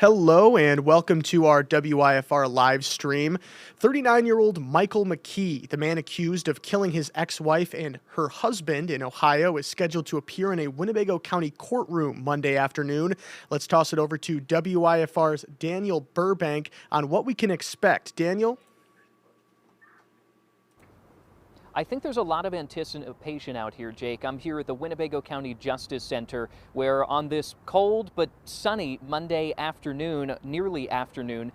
Hello and welcome to our WIFR live stream. 39-year-old Michael McKee, the man accused of killing his ex-wife and her husband in Ohio, is scheduled to appear in a Winnebago County courtroom Monday afternoon. Let's toss it over to WIFR's Daniel Burbank on what we can expect. Daniel? I think there's a lot of anticipation out here, Jake. I'm here at the Winnebago County Justice Center, where on this cold but sunny Monday afternoon, nearly afternoon,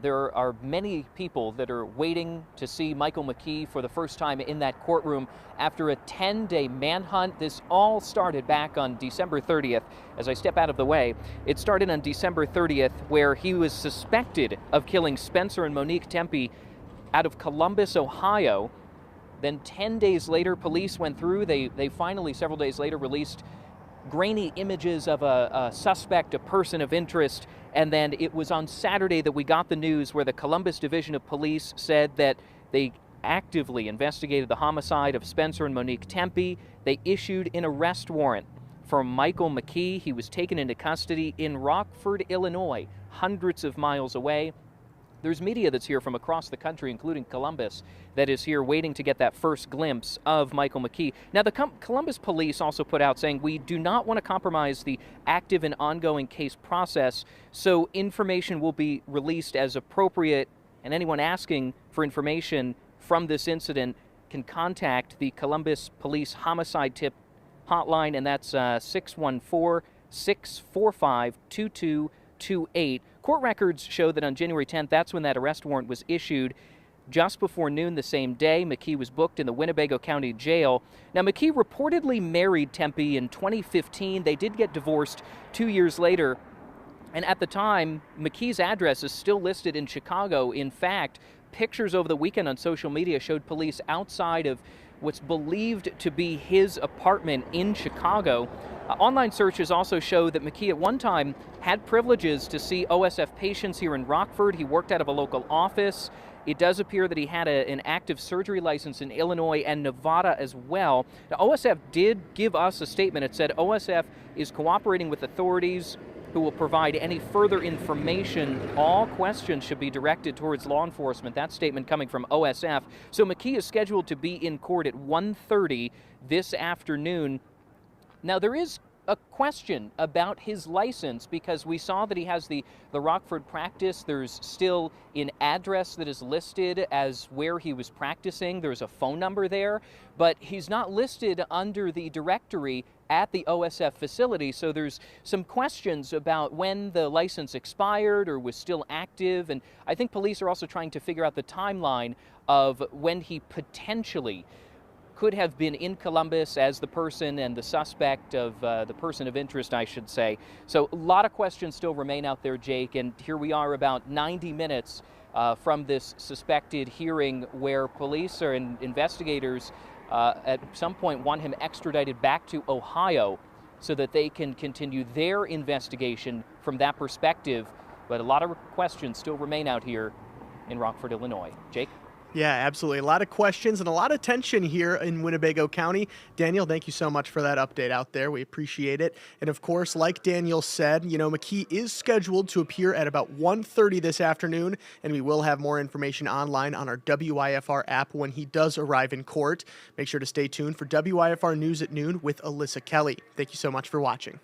there are many people that are waiting to see Michael McKee for the first time in that courtroom after a 10-day manhunt. This all started back on December 30th. As I step out of the way, it started on December 30th, where he was suspected of killing Spencer and Monique Tepe out of Columbus, Ohio. Then 10 days later, police went through. They finally, several days later, released grainy images of a suspect, a person of interest. And then it was on Saturday that we got the news where the Columbus Division of Police said that they actively investigated the homicide of Spencer and Monique Tepe. They issued an arrest warrant for Michael McKee. He was taken into custody in Rockford, Illinois, hundreds of miles away. There's media that's here from across the country, including Columbus, that is here waiting to get that first glimpse of Michael McKee. Now, the Columbus police also put out saying, we do not want to compromise the active and ongoing case process, so information will be released as appropriate, and anyone asking for information from this incident can contact the Columbus Police Homicide Tip hotline, and that's 614-645-2228. Court records show that on January 10th, that's when that arrest warrant was issued. Just before noon the same day, McKee was booked in the Winnebago County Jail. Now, McKee reportedly married Tepe in 2015. They did get divorced 2 years later. And at the time, McKee's address is still listed in Chicago. In fact, pictures over the weekend on social media showed police outside of what's believed to be his apartment in Chicago. Online searches also show that McKee at one time had privileges to see OSF patients here in Rockford. He worked out of a local office. It does appear that he had an active surgery license in Illinois and Nevada as well. Now, OSF did give us a statement. It said OSF is cooperating with authorities who will provide any further information. All questions should be directed towards law enforcement. That statement coming from OSF. So McKee is scheduled to be in court at 1:30 this afternoon. Now, there is a question about his license because we saw that he has the Rockford practice. There's still an address that is listed as where he was practicing. There's a phone number there, but he's not listed under the directory at the OSF facility. So there's some questions about when the license expired or was still active. And I think police are also trying to figure out the timeline of when he potentially could have been in Columbus as the person and the suspect of the person of interest, I should say. So a lot of questions still remain out there, Jake, and here we are about 90 minutes from this suspected hearing where police and investigators at some point want him extradited back to Ohio so that they can continue their investigation from that perspective. But a lot of questions still remain out here in Rockford, Illinois. Jake? Yeah, absolutely. A lot of questions and a lot of tension here in Winnebago County. Daniel, thank you so much for that update out there. We appreciate it. And of course, like Daniel said, McKee is scheduled to appear at about 1:30 this afternoon, and we will have more information online on our WIFR app when he does arrive in court. Make sure to stay tuned for WIFR News at Noon with Alyssa Kelly. Thank you so much for watching.